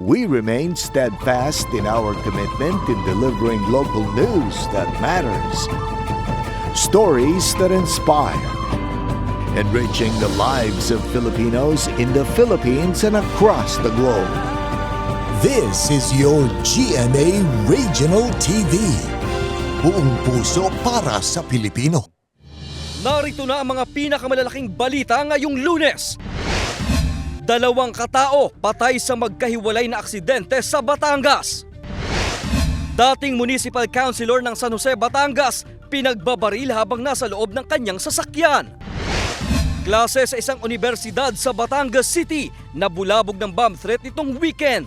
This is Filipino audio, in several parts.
we remain steadfast in our commitment in delivering local news that matters. Stories that inspire. Enriching the lives of Filipinos in the Philippines and across the globe. This is your GMA Regional TV. Buong puso para sa Pilipino. Narito na ang mga pinakamalalaking balita ngayong Lunes. 2 katao patay sa magkahiwalay na aksidente sa Batangas. Dating Municipal Councilor ng San Jose, Batangas, pinagbabaril habang nasa loob ng kanyang sasakyan. Klase sa isang universidad sa Batangas City, nabulabog ng bomb threat nitong weekend.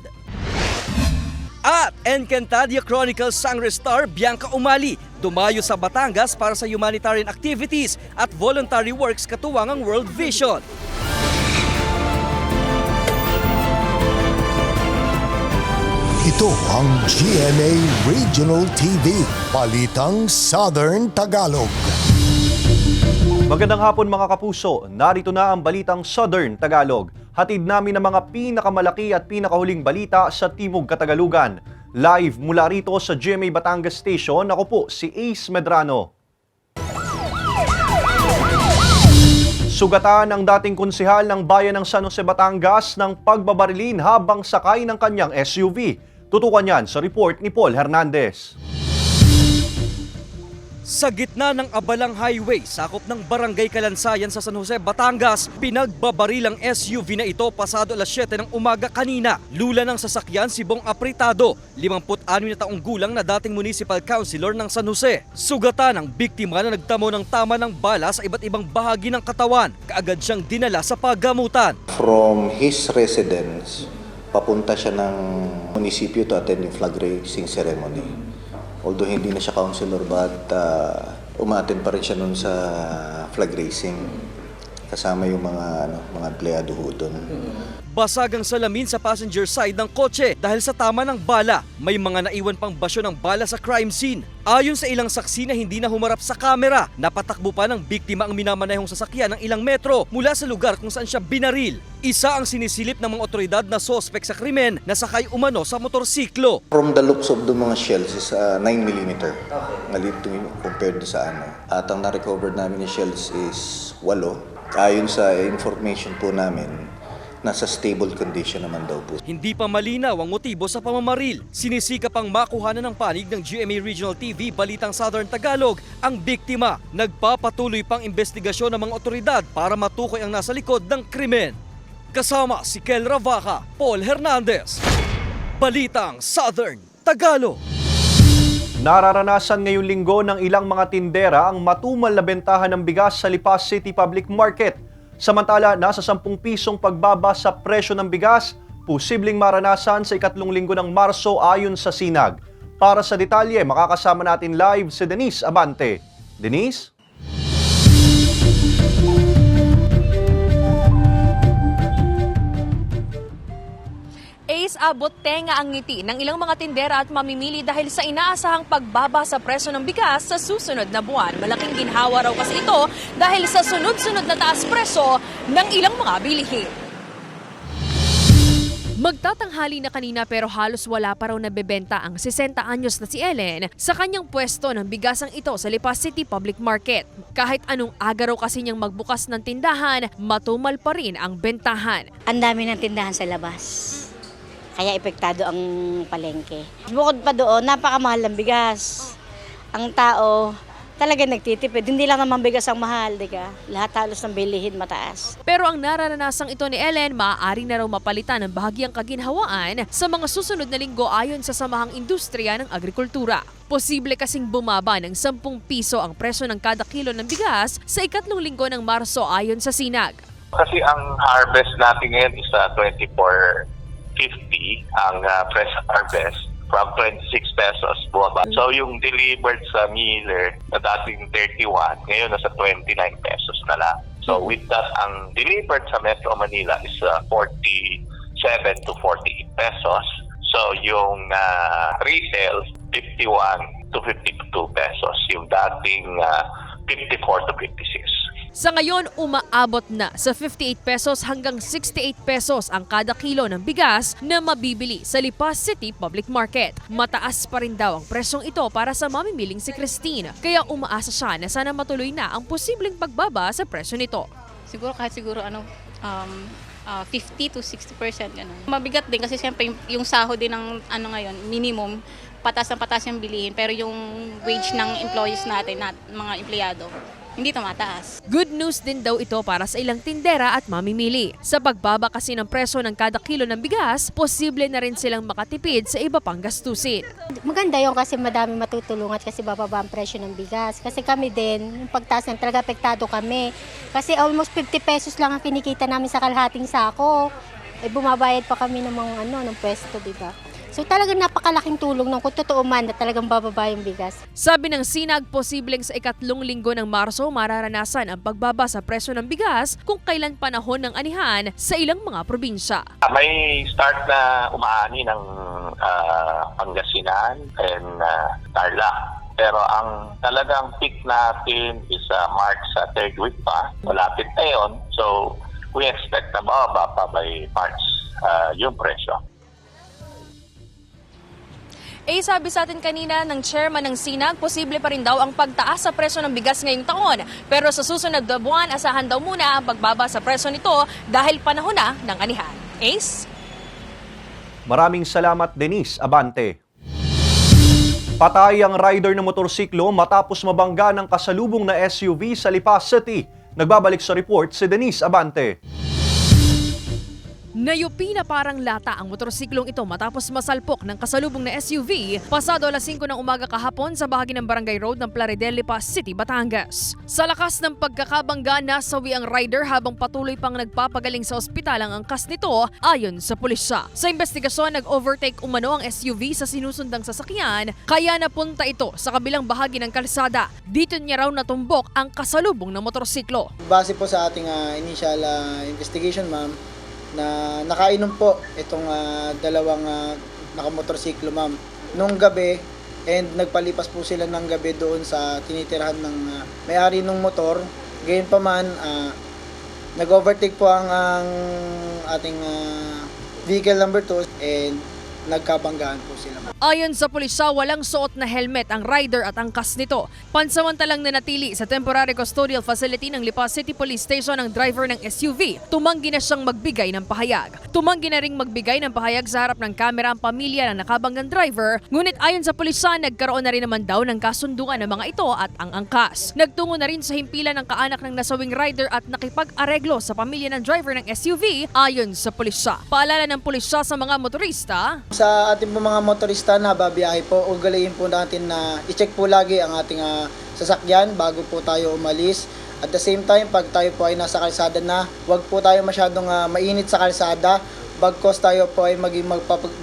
At Encantadia Chronicles Sangre Star Bianca Umali dumayo sa Batangas para sa humanitarian activities at voluntary works katuwang ang World Vision. Ito ang GMA Regional TV, Balitang Southern Tagalog. Magandang hapon mga kapuso, narito na ang Balitang Southern Tagalog. Hatid namin ang mga pinakamalaki at pinakahuling balita sa Timog Katagalugan. Live mula rito sa GMA Batangas Station, ako po si Ace Medrano. Sugatan ang dating konsehal ng bayan ng San Jose, Batangas ng pagbabarilin habang sakay ng kanyang SUV. Tutukan yan sa report ni Paul Hernandez. Sa gitna ng abalang highway, sakop ng Barangay Kalansayan sa San Jose, Batangas, pinagbabaril ang SUV na ito pasado alas 7 ng umaga kanina. Lula ng sasakyan si Bong Apretado, 56 na taong gulang na dating Municipal Councilor ng San Jose. Sugatan ang biktima na nagtamo ng tama ng bala sa iba't ibang bahagi ng katawan. Kaagad siyang dinala sa paggamutan. From his residence, papunta siya ng munisipyo to attend yung flag raising ceremony. Although hindi na siya councilor, but umattend pa rin siya nun sa flag raising. Kasama yung mga empleyado ho doon. Basag ang salamin sa passenger side ng kotse dahil sa tama ng bala. May mga naiwan pang basyo ng bala sa crime scene. Ayon sa ilang saksi na hindi na humarap sa kamera, napatakbo pa ng biktima ang minamanehong sasakyan ng ilang metro mula sa lugar kung saan siya binaril. Isa ang sinisilip ng mga otoridad na sospek sa krimen na sakay umano sa motorsiklo. From the looks of the mga shells is 9mm. Ngalito compared sa ano. At ang na-recover namin ni shells is 8. Ayon sa information po namin, nasa stable condition naman daw po. Hindi pa malinaw ang motibo sa pamamaril. Sinisikap ang makuhanan ng panig ng GMA Regional TV Balitang Southern Tagalog ang biktima. Nagpapatuloy pang investigasyon ng mga otoridad para matukoy ang nasa likod ng krimen. Kasama si Kel Ravaca, Paul Hernandez. Balitang Southern Tagalog. Nararanasan ngayong linggo ng ilang mga tindera ang matumal na bentahan ng bigas sa Lipa City Public Market. Samantala, nasa 10 pisong pagbaba sa presyo ng bigas, posibleng maranasan sa ikatlong linggo ng Marso ayon sa Sinag. Para sa detalye, makakasama natin live si Denise Abante. Denise? Ace, abot tenga ang ngiti ng ilang mga tindera at mamimili dahil sa inaasahang pagbaba sa presyo ng bigas sa susunod na buwan. Malaking ginhawa raw kasi ito dahil sa sunod-sunod na taas presyo ng ilang mga bilihin. Magtatanghali na kanina pero halos wala pa raw nabebenta ang 60 anyos na si Ellen sa kanyang pwesto ng bigasang ito sa Lipa City Public Market. Kahit anong aga raw kasi niyang magbukas ng tindahan, matumal pa rin ang bentahan. Ang dami ng tindahan sa labas. Kaya epektado ang palengke. Bukod pa doon, napakamahal ng bigas. Ang tao talaga nagtitipid. Hindi lang naman bigas ang mahal, di ka? Lahat halos ng bilihin mataas. Pero ang naranasang ito ni Ellen, maaari na raw mapalitan ng bahagyang kaginhawaan sa mga susunod na linggo ayon sa Samahang Industriya ng Agrikultura. Posible kasing bumaba ng 10 piso ang presyo ng kada kilo ng bigas sa ikatlong linggo ng Marso ayon sa Sinag. Kasi ang harvest natin ngayon is 24.50 ang fresh harvest from 26 pesos bumaba. So yung delivered sa miller na dating 31, ngayon nasa 29 pesos na lang. So with that, ang delivered sa Metro Manila is 47 to 48 pesos. So yung retail, 51 to 52 pesos. Yung dating 54 to 56. Sa ngayon, umaabot na sa 58 pesos hanggang 68 pesos ang kada kilo ng bigas na mabibili sa Lipa City Public Market. Mataas pa rin daw ang presyong ito para sa mamimiling si Christine, kaya umaasa siya na sana matuloy na ang posibleng pagbaba sa presyo nito. Siguro 50 to 60%. Ganun. Mabigat din kasi siyempre yung sahod din ng ngayon, minimum, patas yung bilihin. Pero yung wage ng employees natin, mga empleyado, hindi tumataas. Good news din daw ito para sa ilang tindera at mamimili. Sa pagbaba kasi ng presyo ng kada kilo ng bigas, posible na rin silang makatipid sa iba pang gastusin. Maganda yun kasi madami matutulungan kasi bababa ang presyo ng bigas. Kasi kami din, yung pagtaas ng talaga apektado kami. Kasi almost 50 pesos lang ang kinikita namin sa kalahating sako. Bumabayad pa kami ng mga ng pwesto, di ba? So talagang napakalaking tulong nung kung totoo man na talagang bababa yung bigas. Sabi ng Sinag, posibleng sa ikatlong linggo ng Marso mararanasan ang pagbaba sa presyo ng bigas kung kailan panahon ng anihan sa ilang mga probinsya. May start na umaani ng Pangasinan and Tarlac. Pero ang talagang peak natin is March sa third week pa. Malapit na yun. So we expect na bababa pa by March yung presyo. Sabi sa atin kanina ng chairman ng Sinag, posible pa rin daw ang pagtaas sa presyo ng bigas ngayong taon. Pero sa susunod na buwan, asahan daw muna ang pagbaba sa presyo nito dahil panahon na ng anihan. Ace? Maraming salamat, Denise Abante. Patay ang rider ng motorsiklo matapos mabangga ng kasalubong na SUV sa Lipa City. Nagbabalik sa report si Denise Abante. Nayupi na parang lata ang motorsiklong ito matapos masalpok ng kasalubong na SUV pasado alas 5 ng umaga kahapon sa bahagi ng Barangay Road ng Plaridel, Lipa City, Batangas. Sa lakas ng pagkakabangga, nasawi ang rider habang patuloy pang nagpapagaling sa ospital ang angkas nito ayon sa pulisya. Sa investigasyon, nag-overtake umano ang SUV sa sinusundang sasakyan kaya napunta ito sa kabilang bahagi ng kalsada. Dito niya raw natumbok ang kasalubong ng motorsiklo. Base po sa ating initial investigation, ma'am, na nakainom po itong dalawang nakamotorsiklo, ma'am, nung gabi, and nagpalipas po sila ng gabi doon sa tinitirahan ng may-ari ng motor. Gayon pa man, nag-overtake po ang ating vehicle number 2 and nagkabanggaan po sila. Ayon sa pulisya, walang suot na helmet ang rider at angkas nito. Pansamantalang nanatili sa temporary custodial facility ng Lipa City Police Station ang driver ng SUV. Tumanggi na siyang magbigay ng pahayag. Tumanggi na ring magbigay ng pahayag sa harap ng kamera ang pamilya ng nakabanggang driver. Ngunit ayon sa pulisya, nagkaroon na rin naman daw ng kasunduan ng mga ito at ang angkas. Nagtungo na rin sa himpilan ng kaanak ng nasawing rider at nakipag-areglo sa pamilya ng driver ng SUV ayon sa pulisya. Paalala ng pulisya sa mga motorista, sa ating po mga motorista na babiyahe po, ugaliin po natin na i-check po lagi ang ating sasakyan bago po tayo umalis. At the same time, pag tayo po ay nasa kalsada na, huwag po tayo masyadong mainit sa kalsada. Bagkos tayo po ay maging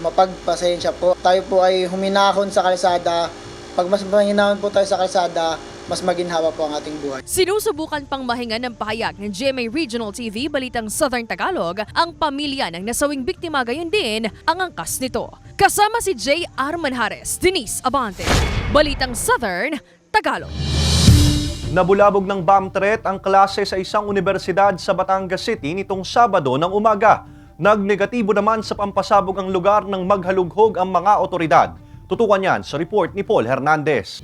mapagpasensya po. Tayo po ay huminahon sa kalsada. Pag mas mahinahon po tayo sa kalsada, mas maginhawa po ang ating buhay. Sinusubukan pang mahingan ng pahayag ng GMA Regional TV Balitang Southern Tagalog ang pamilya ng nasawing biktima, gayon din ang angkas nito. Kasama si J. R. Manjares, Denise Abante, Balitang Southern Tagalog. Nabulabog ng bomb threat ang klase sa isang universidad sa Batangas City nitong Sabado ng umaga. Nagnegatibo naman sa pampasabog ang lugar nang maghalughog ang mga otoridad. Tutukan yan sa report ni Paul Hernandez.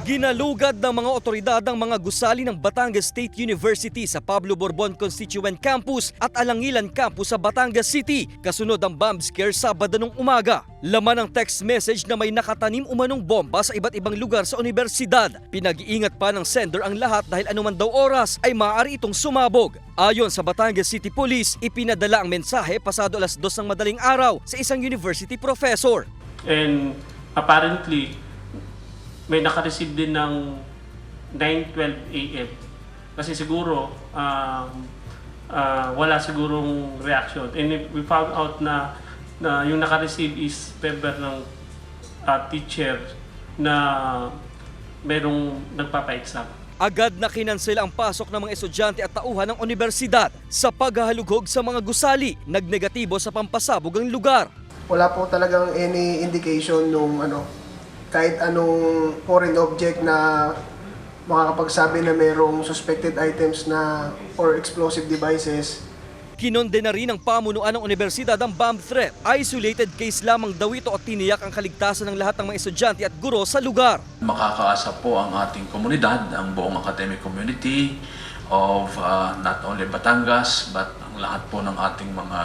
Ginalugad ng mga otoridad ang mga gusali ng Batangas State University sa Pablo Borbon Constituent Campus at Alangilan Campus sa Batangas City. Kasunod ang bomb scare Sabado ng umaga. Laman ng text message na may nakatanim umanong bomba sa iba't ibang lugar sa universidad. Pinag-iingat pa ng sender ang lahat dahil anuman daw oras ay maaari itong sumabog. Ayon sa Batangas City Police, ipinadala ang mensahe pasado alas 2 ng madaling araw sa isang university professor. And apparently, may naka-receive din ng 9:12 AM. Kasi siguro, wala sigurong reaction. And we found out na yung naka-receive is paper ng teacher na mayroong nagpapa-exam. Agad na kinansela ang pasok ng mga estudyante at tauhan ng universidad. Sa paghahalughog sa mga gusali, nagnegatibo sa pampasabog ang lugar. Wala po talagang any indication nung kahit anong foreign object na makakapagsabi na mayroong suspected items na or explosive devices. Kinonde na rin ng pamunuan ng universidad ang bomb threat. Isolated case lamang daw ito at tiniyak ang kaligtasan ng lahat ng mga estudyante at guro sa lugar. Makakaasa po ang ating komunidad, ang buong academic community of not only Batangas but ang lahat po ng ating mga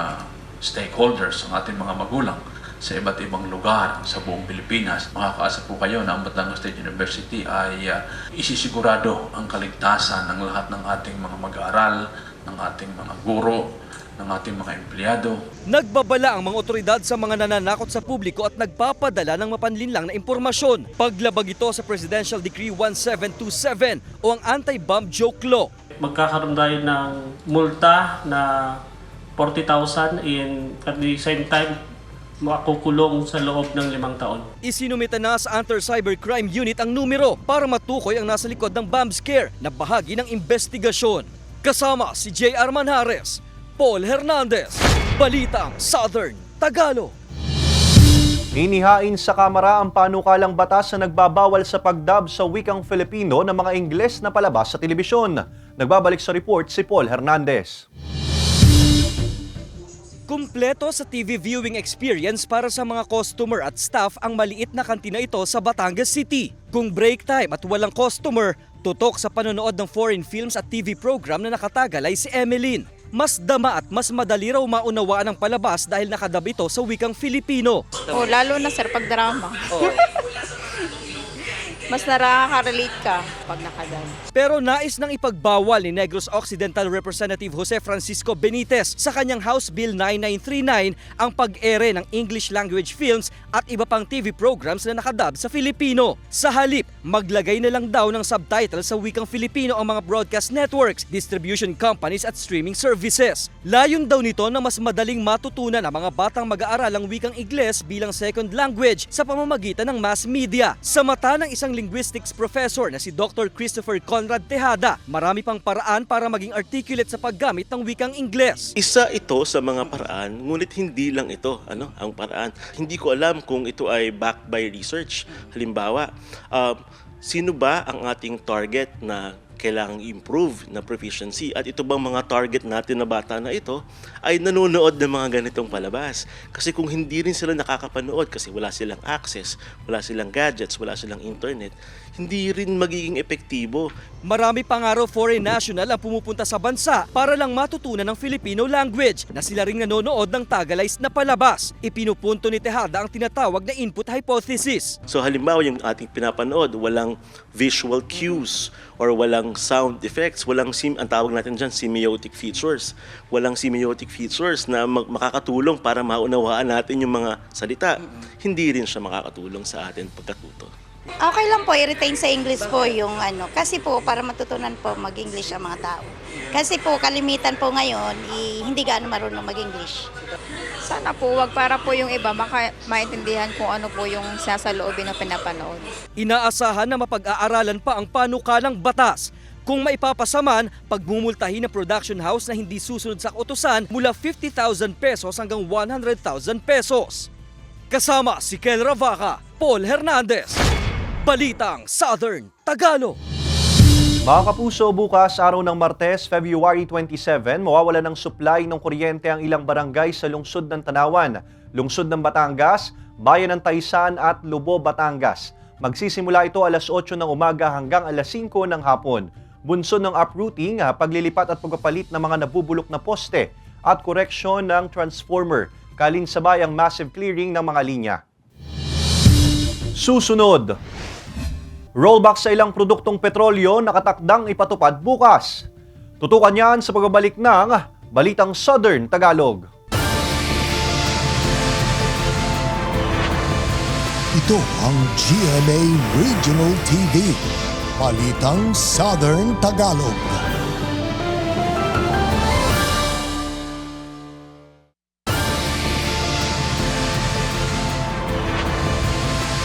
stakeholders, ang ating mga magulang sa iba't ibang lugar sa buong Pilipinas. Makakaasa po kayo na ang Batangas State University ay isisigurado ang kaligtasan ng lahat ng ating mga mag-aaral, ng ating mga guro, ng ating mga empleyado. Nagbabala ang mga otoridad sa mga nananakot sa publiko at nagpapadala ng mapanlinlang na impormasyon. Paglabag ito sa Presidential Decree 1727 o ang Anti-Bomb Joke Law. Magkakaroon tayo ng multa na 40,000 at the same time makukulong sa loob ng 5 taon. Isinumita na sa Anti-Cybercrime Unit ang numero para matukoy ang nasa likod ng bomb scare na bahagi ng investigasyon. Kasama si J.R. Manjares, Paul Hernandez, Balitang Southern Tagalog. Inihain sa Kamara ang panukalang batas na nagbabawal sa pagdub sa wikang Filipino ng mga Ingles na palabas sa telebisyon. Nagbabalik sa report si Paul Hernandez. Kumpleto sa TV viewing experience para sa mga customer at staff ang maliit na kantina ito sa Batangas City. Kung break time at walang customer, tutok sa panonood ng foreign films at TV program na nakatagal ay si Emeline. Mas dama at mas madali raw maunawaan ang palabas dahil nakadub ito sa wikang Filipino. Oh, lalo na sir, pag drama. Mas nakaka-relate ka pag nakadub. Pero nais nang ipagbawal ni Negros Occidental Representative Jose Francisco Benitez sa kanyang House Bill 9939 ang pag-ere ng English language films at iba pang TV programs na nakadub sa Filipino. Sa halip, maglagay na lang daw ng subtitle sa wikang Filipino ang mga broadcast networks, distribution companies at streaming services. Layon daw nito na mas madaling matutunan ang mga batang mag-aaral ang wikang Ingles bilang second language sa pamamagitan ng mass media. Sa mata ng isang linguistics professor na si Dr. Christopher Conrad Tejada, marami pang paraan para maging articulate sa paggamit ng wikang Ingles. Isa ito sa mga paraan, ngunit hindi lang ito ang paraan. Hindi ko alam kung ito ay backed by research. Halimbawa, sino ba ang ating target na kailangang improve na proficiency at ito bang mga target natin na bata na ito ay nanonood ng mga ganitong palabas. Kasi kung hindi rin sila nakakapanood kasi wala silang access, wala silang gadgets, wala silang internet, hindi rin magiging epektibo. Marami pang araw foreign national ang pumupunta sa bansa para lang matutunan ng Filipino language na sila ring nanonood ng Tagalized na palabas. Ipinupunto ni Tejada ang tinatawag na input hypothesis. So halimbawa yung ating pinapanood, walang visual cues or walang sound effects, walang ang tawag natin dyan, semiotic features. Walang semiotic features na makakatulong para maunawaan natin yung mga salita. Hindi rin siya makakatulong sa atin pagkatuto. Okay lang po, i-retain sa English po yung kasi po para matutunan po mag-English ang mga tao. Kasi po kalimitan po ngayon, hindi gaano marunong mag-English. Sana po wag para po yung iba maintindihan kung ano po yung sasaloobin na pinapanood. Inaasahan na mapag-aaralan pa ang panukalang batas. Kung maipapasaman, pagmumultahin ng production house na hindi susunod sa utusan mula 50,000 pesos hanggang 100,000 pesos. Kasama si Kel Ravaca, Paul Hernandez, Balitang Southern Tagalog. Mga kapuso, bukas araw ng Martes, February 27, mawawala ng supply ng kuryente ang ilang barangay sa lungsod ng Tanawan, lungsod ng Batangas, bayan ng Taysan at Lubo, Batangas. Magsisimula ito alas 8 ng umaga hanggang alas 5 ng hapon. Bunsod ng uprooting, paglilipat at pagpapalit ng mga nabubulok na poste at koreksyon ng transformer, kalinsabay ang massive clearing ng mga linya. Susunod, rollback sa ilang produktong petrolyo nakatakdang ipatupad bukas. Tutukan yan sa pagbabalik ng Balitang Southern Tagalog. Ito ang GMA Regional TV, Balitang Southern Tagalog.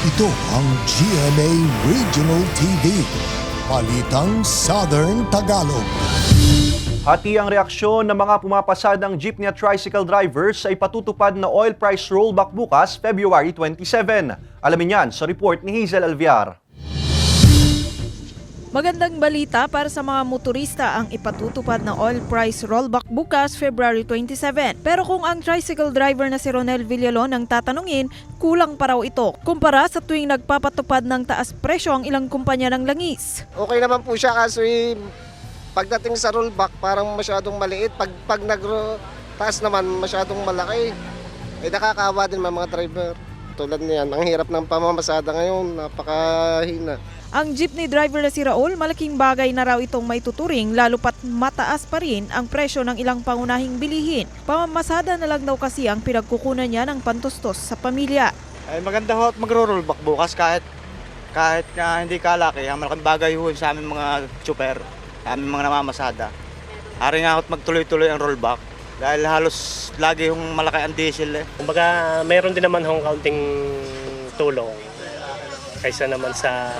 Ito ang GMA Regional TV, Balitang Southern Tagalog. Hati ang reaksyon ng mga pumapasadang jeepney at tricycle drivers sa ipatutupad na oil price rollback bukas, February 27. Alamin yan sa report ni Hazel Alviar. Magandang balita para sa mga motorista ang ipatutupad na oil price rollback bukas February 27. Pero kung ang tricycle driver na si Ronel Villalon ang tatanungin, kulang pa raw ito kumpara sa tuwing nagpapatupad ng taas presyo ang ilang kumpanya ng langis. Okay naman po siya kaso pagdating sa rollback parang masyadong maliit. Pag nag-taas naman masyadong malaki. Nakakaawa din mga driver. Tulad niyan, ang hirap ng pamamasada ngayon, napakahina. Ang jeepney driver na si Raul, malaking bagay na raw itong may tuturing lalo pat mataas pa rin ang presyo ng ilang pangunahing bilihin. Pamamasada na lang daw kasi ang pinagkukunan niya ng pantustos sa pamilya. Ay maganda ho at magro-rollback bukas kahit hindi kalaki. Ang malaking bagay ho sa aming mga tsuper, sa aming mga namamasada. Ari nga ho at magtuloy-tuloy ang rollback dahil halos lagi yung malaki ang diesel. Kumbaga mayroon din naman hong kaunting tulong kaysa naman sa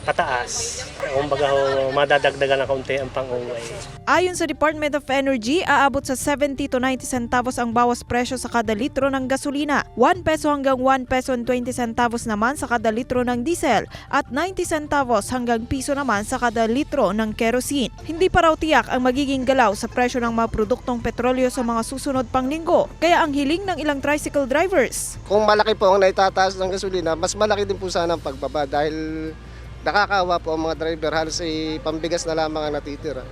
pataas. Kumbaga madadagdagan ng kaunti ang pang-uwi. Ayon sa Department of Energy, aabot sa 70 to 90 centavos ang bawas presyo sa kada litro ng gasolina, 1 peso hanggang 1 peso and 20 centavos naman sa kada litro ng diesel, at 90 centavos hanggang piso naman sa kada litro ng kerosene. Hindi pa raw tiyak ang magiging galaw sa presyo ng mga produktong petrolyo sa mga susunod pang linggo, kaya ang hiling ng ilang tricycle drivers. Kung malaki po ang naitataas ng gasolina, mas malaki din po sana ang pagbaba dahil nakakaawa po ang mga driver, halos pambigas na lamang ang natitira.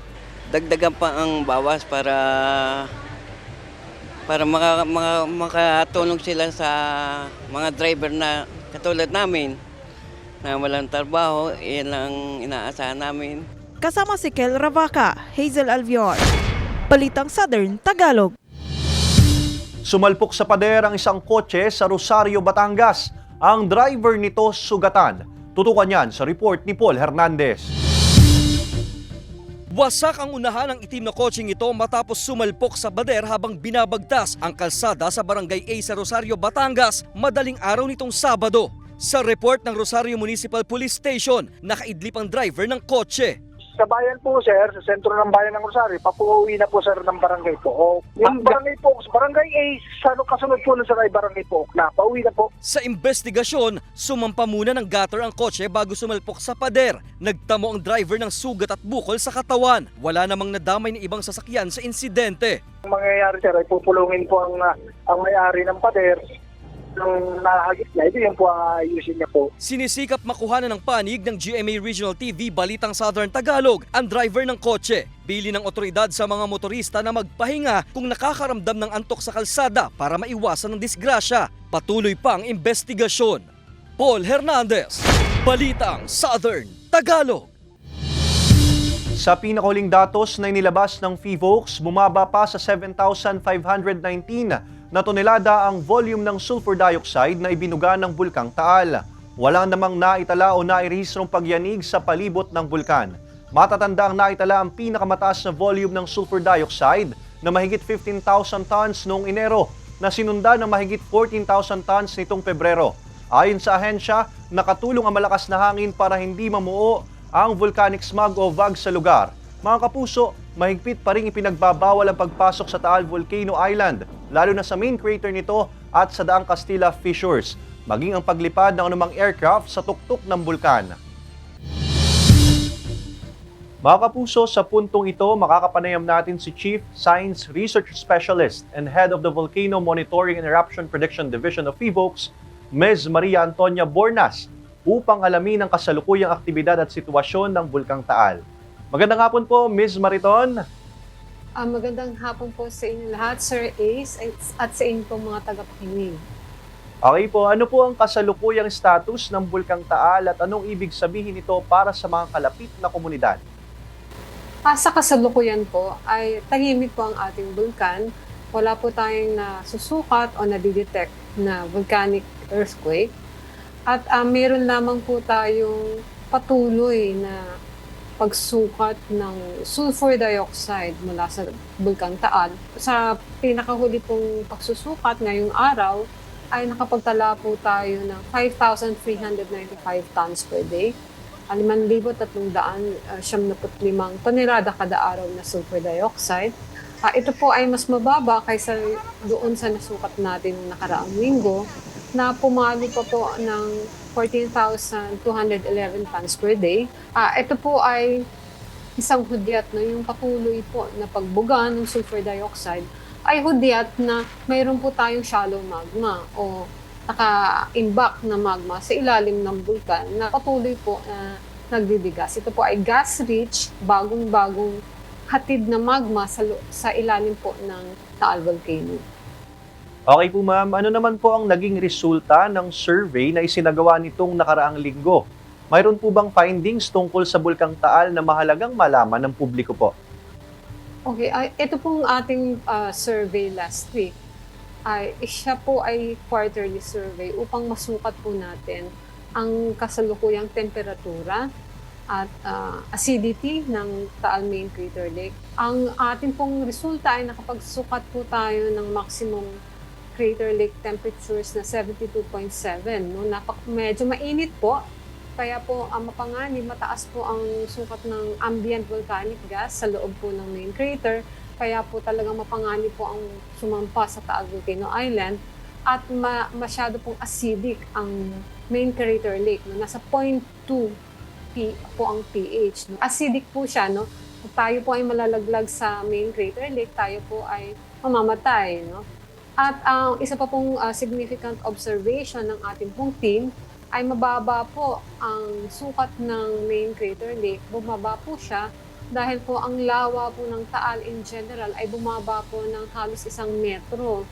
Dagdagan pa ang bawas para makatulong sila sa mga driver na katulad namin na walang trabaho. Iyan ang inaasahan namin. Kasama si Kel Ravaca, Hazel Alvior, Balitang Southern Tagalog. Sumalpok sa pader ang isang kotse sa Rosario, Batangas. Ang driver nito sugatan. Tutukan yan sa report ni Paul Hernandez. Wasak ang unahan ng itim na kotseng ito matapos sumalpok sa bader habang binabagtas ang kalsada sa Barangay A sa Rosario, Batangas madaling araw nitong Sabado. Sa report ng Rosario Municipal Police Station, nakaidlip ang driver ng kotse. Sa bayan po, sir, sa sentro ng bayan ng Rosario, papuuwi na po, sir, ng barangay po. Yung barangay po, barangay A, kasunod po sa barangay po, na pauwi na po. Sa investigasyon, sumampa muna ng gutter ang kotse bago sumalpok sa pader. Nagtamo ang driver ng sugat at bukol sa katawan. Wala namang nadamay ng ibang sasakyan sa insidente. Ang mangyayari, sir, ay pupulungin po ang may-ari ng pader. Nung nakahagis niya, ito yung po ayusin niya po. Sinisikap makuhanan ng panig ng GMA Regional TV Balitang Southern Tagalog ang driver ng kotse. Bili ng otoridad sa mga motorista na magpahinga kung nakakaramdam ng antok sa kalsada para maiwasan ng disgrasya. Patuloy pa ang investigasyon. Paul Hernandez, Balitang Southern Tagalog. Sa pinakahuling datos na inilabas ng PHIVOLCS, bumaba pa sa 7,519 na tonelada ang volume ng sulfur dioxide na ibinuga ng Bulkang Taal. Walang namang naitala o nairehistrong pagyanig sa palibot ng bulkan. Matatanda ang naitala ang pinakamataas na volume ng sulfur dioxide na mahigit 15,000 tons noong Enero na sinunda ng mahigit 14,000 tons nitong Pebrero. Ayon sa ahensya, nakatulong ang malakas na hangin para hindi mamuo ang volcanic smog o VAG sa lugar. Mga kapuso, mahigpit pa rin ipinagbabawal ang pagpasok sa Taal Volcano Island, lalo na sa main crater nito at sa Daang Castilla Fissures, maging ang paglipad ng anumang aircraft sa tuktok ng bulkan. Mga kapuso, sa puntong ito, makakapanayam natin si Chief Science Research Specialist and Head of the Volcano Monitoring and Eruption Prediction Division of PHIVOLCS, Ms. Maria Antonia Bornas, upang alamin ang kasalukuyang aktibidad at sitwasyon ng Bulkang Taal. Magandang hapon po, Ms. Mariton. Magandang hapon po sa inyo lahat, Sir Ace, at sa inyo po mga tagapakinig. Okay po, ano po ang kasalukuyang status ng Bulkang Taal at anong ibig sabihin nito para sa mga kalapit na komunidad? Sa kasalukuyan po ay tahimik po ang ating bulkan. Wala po tayong nasusukat o nadidetect na volcanic earthquake. At meron lamang po tayong patuloy na pagsukat ng sulfur dioxide mula sa Bulkang Taal. Sa pinakahuli pong pagsusukat ngayong araw ay nakapagtala po tayo ng 5,395 tons per day. 5,375 tonelada kada araw na sulfur dioxide. Ito po ay mas mababa kaysa doon sa nasukat natin noong nakaraang linggo na pumalo pa po ng 14,211 tons per day. Ito po ay isang hudyat, no? Yung patuloy po na pagbuga ng sulfur dioxide ay hudyat na mayroon po tayong shallow magma o naka-imbak na magma sa ilalim ng bulkan na patuloy po na nagbibigas. Ito po ay gas-rich, bagong-bagong hatid na magma sa ilalim po ng Taal Volcano. Okay po ma'am, ano naman po ang naging resulta ng survey na isinagawa nitong nakaraang linggo? Mayroon po bang findings tungkol sa Bulkang Taal na mahalagang malaman ng publiko po? Okay, ito pong ating survey last week. Siya po ay quarterly survey upang masukat po natin ang kasalukuyang temperatura at acidity ng Taal Main Crater Lake. Ang ating pong resulta ay nakapagsukat po tayo ng maximum crater lake temperatures na 72.7. No? Medyo mainit po, kaya po mapanganib, mataas po ang sukat ng ambient volcanic gas sa loob po ng main crater. Kaya po talagang mapanganib po ang sumampa sa Taal Volcano Island at masyado pong acidic ang main crater lake. No? Nasa 0.2 po ang pH. No? Acidic po siya. No? Tayo po ay malalaglag sa main crater lake, tayo po ay mamamatay. No? At ang isa pa pong significant observation ng ating pong team ay mababa po ang sukat ng main crater lake. Bumaba po siya dahil po ang lawa po ng Taal in general ay bumaba po ng halos 1 metro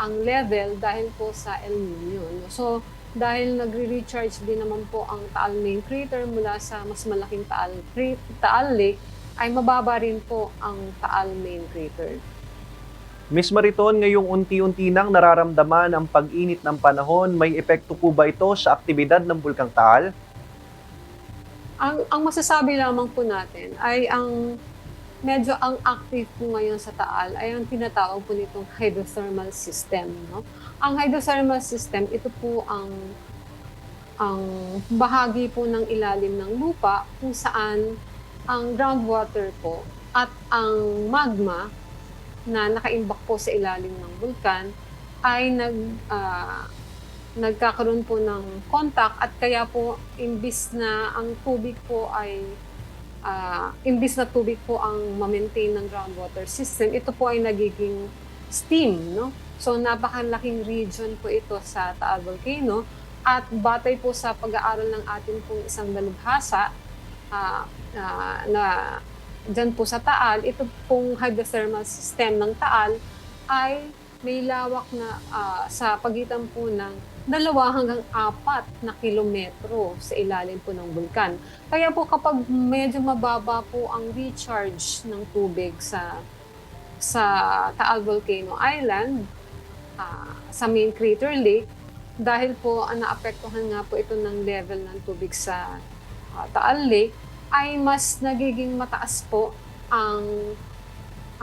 ang level dahil po sa El Nino. So dahil nagre-recharge din naman po ang Taal main crater mula sa mas malaking Taal Lake, ay mababa rin po ang Taal main crater. Miss Mariton, ngayong unti-unti nang nararamdaman ang pag-init ng panahon, may epekto po ba ito sa aktibidad ng Bulkang Taal? Ang masasabi lamang po natin ay medyo ang active po ngayon sa Taal ay ang tinatawag po nitong hydrothermal system. No? Ang hydrothermal system, ito po ang bahagi po ng ilalim ng lupa kung saan ang groundwater po at ang magma na nakaimbak po sa ilalim ng bulkan ay nagkakaroon po ng contact at kaya po imbis na tubig po ang ma-maintain ng groundwater system, ito po ay nagiging steam, no? So napakalaking region po ito sa Taal Volcano at batay po sa pag-aaral ng ating pong isang dalubhasa na dyan po sa Taal, ito pong hydrothermal system ng Taal ay may lawak na sa pagitan po ng 2 hanggang 4 na kilometro sa ilalim po ng bulkan. Kaya po kapag medyo mababa po ang recharge ng tubig sa Taal Volcano Island, sa main crater lake, dahil po naapektuhan nga po ito ng level ng tubig sa Taal Lake, ay mas nagiging mataas po ang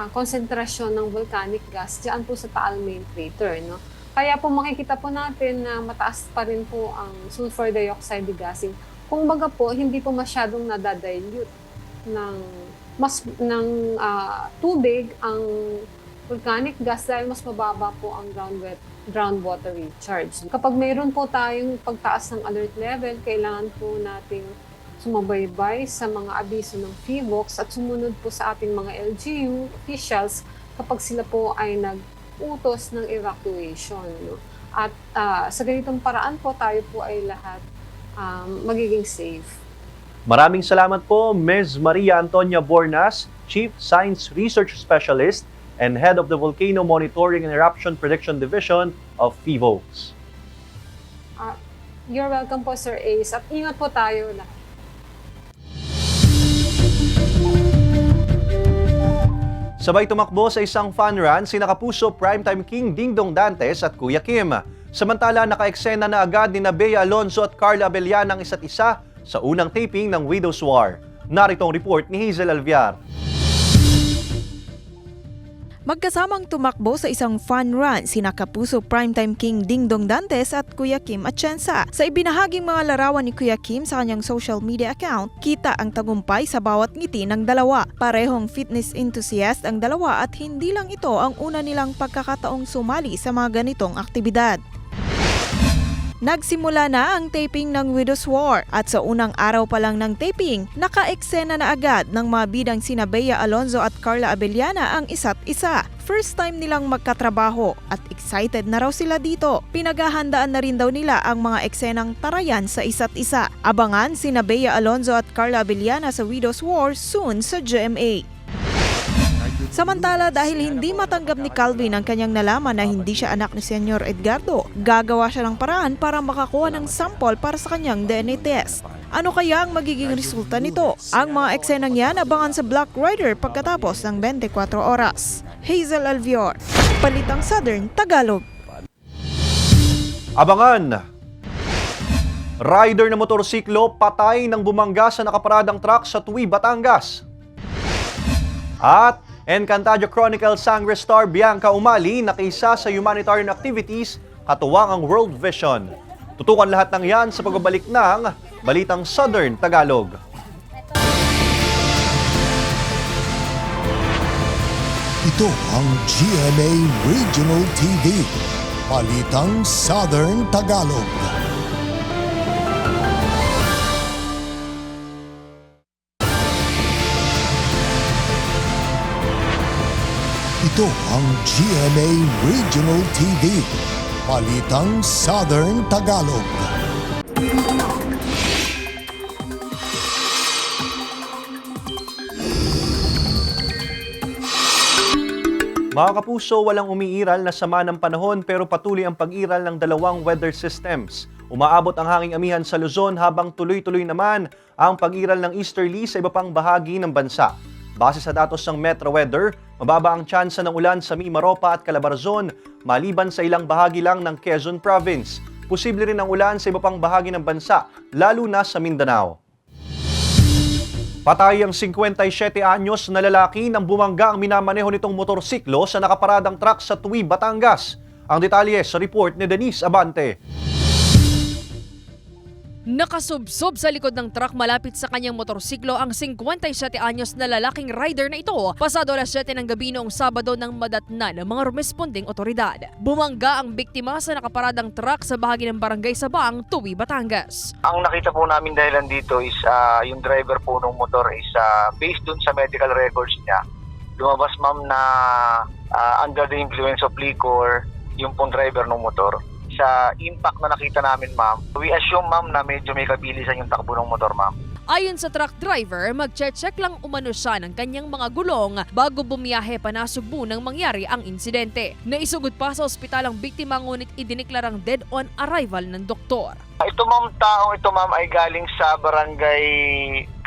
konsentrasyon ng volcanic gas diyan po sa Taal Main Crater. No? Kaya po makikita po natin na mataas pa rin po ang sulfur dioxide degassing. Kung baga po, hindi po masyadong nadadilute ng tubig ang volcanic gas dahil mas mababa po ang groundwater recharge. Kapag mayroon po tayong pagtaas ng alert level, kailangan po nating sumabaybay sa mga abiso ng PHIVOLCS at sumunod po sa ating mga LGU officials kapag sila po ay nag-utos ng evacuation. No? At sa ganitong paraan po, tayo po ay lahat magiging safe. Maraming salamat po, Ms. Maria Antonia Bornas, Chief Science Research Specialist and Head of the Volcano Monitoring and Eruption Prediction Division of PHIVOLCS. You're welcome po, Sir Ace. At ingat po tayo lahat. Sabay tumakbo sa isang fun run sina Kapuso Primetime King Dingdong Dantes at Kuya Kim. Samantala naka-eksena na agad ni Bea Alonzo at Carla Abellana ang isa't isa sa unang taping ng Widow's War. Narito ang report ni Hazel Alviar. Magkasamang tumakbo sa isang fun run sina Kapuso Primetime King Dingdong Dantes at Kuya Kim Atienza. Sa ibinahaging mga larawan ni Kuya Kim sa kanyang social media account, kita ang tagumpay sa bawat ngiti ng dalawa. Parehong fitness enthusiast ang dalawa at hindi lang ito ang una nilang pagkakataong sumali sa mga ganitong aktibidad. Nagsimula na ang taping ng Widow's War at sa unang araw pa lang ng taping, naka-eksena na agad ng mga bidang sina Bea Alonzo at Carla Abellana ang isa't isa. First time nilang magkatrabaho at excited na raw sila dito. Pinaghahandaan na rin daw nila ang mga eksenang tarayan sa isa't isa. Abangan sina Bea Alonzo at Carla Abellana sa Widow's War soon sa GMA. Samantala, dahil hindi matanggap ni Calvin ang kanyang nalaman na hindi siya anak ni Senyor Edgardo, gagawa siya ng paraan para makakuha ng sample para sa kanyang DNA test. Ano kaya ang magiging resulta nito? Ang mga eksenang yan abangan sa Black Rider pagkatapos ng 24 oras. Hazel Alvior, Balitang Southern Tagalog. Abangan! Rider na motorsiklo patay nang bumangga sa nakaparadang truck sa Tuwi, Batangas. At Encantadia Chronicle Sangre Star Bianca Umali nakiisa sa humanitarian activities katuwang ang World Vision. Tutukan lahat ng yan sa pagbabalik ng Balitang Southern Tagalog. Ito ang GMA Regional TV. Balitang Southern Tagalog. Ito ang GMA Regional TV. Balitang Southern Tagalog. Mga kapuso, walang umiiral na sama ng panahon pero patuloy ang pag-iral ng dalawang weather systems. Umaabot ang hanging amihan sa Luzon habang tuloy-tuloy naman ang pag-iral ng easterly sa iba pang bahagi ng bansa. Base sa datos ng Metro Weather, mababa ang tsansa ng ulan sa Mimaropa at Calabarzon maliban sa ilang bahagi lang ng Quezon Province. Posible rin ang ulan sa iba pang bahagi ng bansa, lalo na sa Mindanao. Patay ang 57 anyos na lalaki nang bumangga ang minamaneho nitong motorsiklo sa nakaparadang truck sa Tuwi, Batangas. Ang detalye sa report ni Denise Abante. Nakasubsob sa likod ng truck malapit sa kanyang motorsiklo ang 57 anyos na lalaking rider na ito pasado alas 7 ng gabi noong Sabado nang madatnan ng mga rumesponding otoridad. Bumangga ang biktima sa nakaparadang truck sa bahagi ng barangay Sabang, Tuwi, Batangas. Ang nakita po namin dahilan dito is yung driver po ng motor is based dun sa medical records niya. Lumabas ma'am na under the influence of liquor yung pong driver ng motor. Sa impact na nakita namin, ma'am, we assume, ma'am, na medyo may kabilisan yung takbo ng motor, ma'am. Ayon sa truck driver, mag-check lang umano siya ng kanyang mga gulong bago bumiyahe pa na Cebu nang mangyari ang insidente. Naisugod pa sa ospital ang biktima ngunit idineklarang dead on arrival ng doktor. Ito, ma'am, taong ito, ma'am, ay galing sa barangay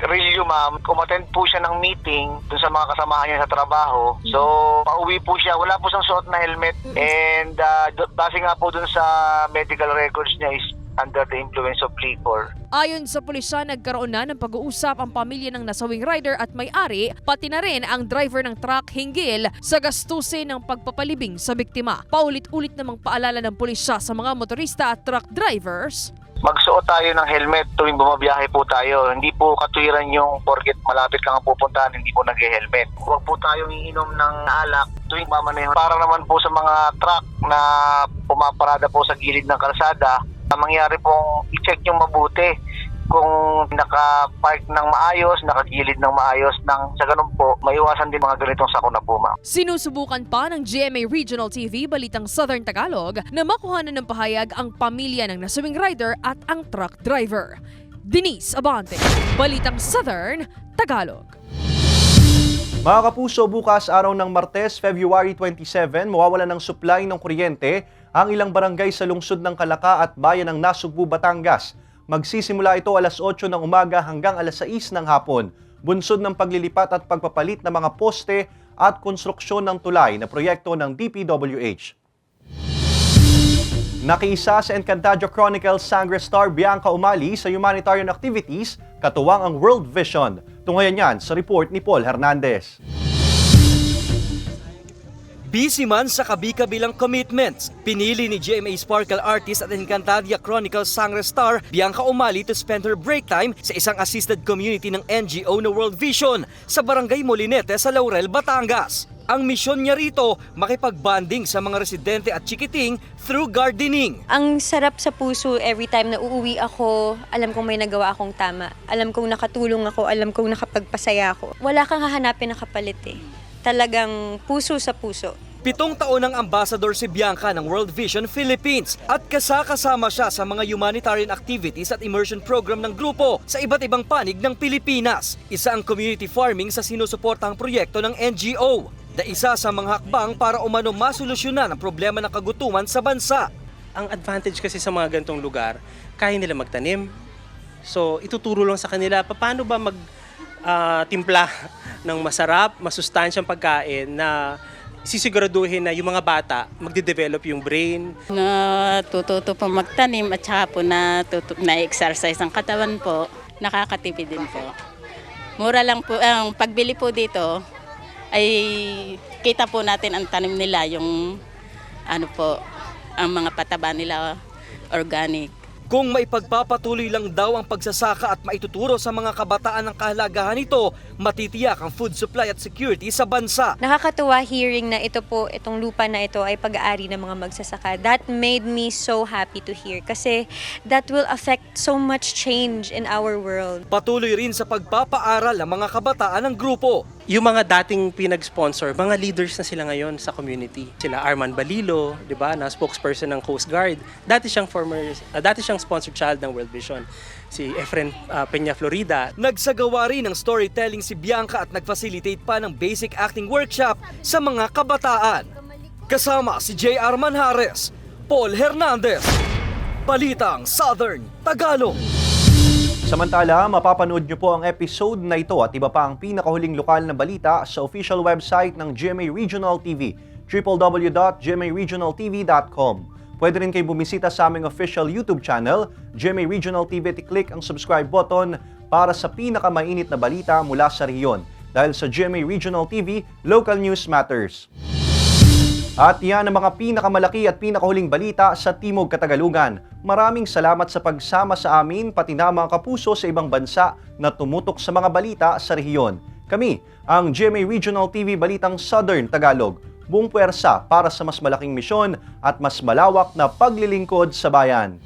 Rillo, ma'am. Kumattend po siya ng meeting dun sa mga kasamahan niya sa trabaho. So, pauwi po siya. Wala po siyang suot na helmet. And base nga po dun sa medical records niya is under the influence of liquor. Ayon sa pulisya, nagkaroon na ng pag-uusap ang pamilya ng nasawing rider at may-ari, pati na rin ang driver ng truck hinggil sa gastusin ng pagpapalibing sa biktima. Paulit-ulit namang paalala ng pulisya sa mga motorista at truck drivers. Magsuot tayo ng helmet tuwing bumabiyahe po tayo. Hindi po katuwiran yung porket malapit lang ang pupuntahan, hindi po nag-helmet. Huwag po tayong iinom ng alak tuwing mamaneho. Para naman po sa mga truck na pumaparada po sa gilid ng kalsada, mangyari pong i-check yung mabuti kung naka-park ng maayos, nakagilid ng maayos, nang sa ganun po, maiwasan din mga ganitong sakuna po, ma'am. Sinusubukan pa ng GMA Regional TV Balitang Southern Tagalog na makuhanan ng pahayag ang pamilya ng nasawing rider at ang truck driver. Denise Abante, Balitang Southern Tagalog. Mga kapuso, bukas araw ng Martes, February 27, mawawalan ng supply ng kuryente ang ilang barangay sa lungsod ng Calaca at bayan ng Nasugbu, Batangas. Magsisimula ito alas 8 ng umaga hanggang alas 6 ng hapon. Bunsod ng paglilipat at pagpapalit ng mga poste at konstruksyon ng tulay na proyekto ng DPWH. Nakiisa sa Encantadia Chronicle Sangre Star Bianca Umali sa humanitarian activities, katuwang ang World Vision. Tunghayan yan sa report ni Paul Hernandez. Busy man sa kabi-kabilang commitments, pinili ni GMA Sparkle artist at Encantadia Chronicle Sangre Star Bianca Umali to spend her break time sa isang assisted community ng NGO na World Vision sa Barangay Molinete sa Laurel, Batangas. Ang misyon niya rito, makipag-bonding sa mga residente at chikiting through gardening. Ang sarap sa puso every time na uuwi ako, alam kong may nagawa akong tama. Alam kong nakatulong ako, alam kong nakapagpasaya ako. Wala kang hahanapin na kapalit eh. Talagang puso sa puso. 7 taon ng ambassador si Bianca ng World Vision Philippines at kasama siya sa mga humanitarian activities at immersion program ng grupo sa iba't ibang panig ng Pilipinas. Isa ang community farming sa sinusuportahang proyekto ng NGO na isa sa mga hakbang para umano masolusyonan ang problema ng kagutuman sa bansa. Ang advantage kasi sa mga ganitong lugar, kaya nila magtanim. So ituturo lang sa kanila paano ba timpla ng masarap, masustansyang pagkain na sisiguraduhin na yung mga bata magde-develop yung brain. Natututo po magtanim at saka po na-exercise ang katawan po. Nakakatipid din po. Mura lang po. Ang pagbili po dito ay kita po natin ang tanim nila, yung ang mga pataba nila organic. Kung maipagpapatuloy lang daw ang pagsasaka at maituturo sa mga kabataan ang kahalagahan nito, matitiyak ang food supply at security sa bansa. Nakakatuwa hearing na itong lupa na ito ay pag-aari ng mga magsasaka. That made me so happy to hear kasi that will affect so much change in our world. Patuloy rin sa pagpapaaral ang mga kabataan ng grupo. Yung mga dating pinag-sponsor, mga leaders na sila ngayon sa community. Sila Arman Balilo, 'di ba, na spokesperson ng Coast Guard. Dati siyang sponsored child ng World Vision. Si Efren Peña Florida. Nagsagawa rin ng storytelling si Bianca at nag-facilitate pa ng basic acting workshop sa mga kabataan. Kasama si J.R. Manjares, Paul Hernandez, Balitang Southern Tagalog. Samantala, mapapanood nyo po ang episode na ito at iba pa ang pinakahuling lokal na balita sa official website ng GMA Regional TV, www.gmaregionaltv.com. Pwede rin kayo bumisita sa aming official YouTube channel, GMA Regional TV, at i-click ang subscribe button para sa pinakamainit na balita mula sa rehiyon. Dahil sa GMA Regional TV, local news matters. At yan ang mga pinakamalaki at pinakahuling balita sa Timog Katagalugan. Maraming salamat sa pagsama sa amin, pati na mga kapuso sa ibang bansa na tumutok sa mga balita sa rehiyon. Kami, ang GMA Regional TV Balitang Southern Tagalog, buong puwersa para sa mas malaking misyon at mas malawak na paglilingkod sa bayan.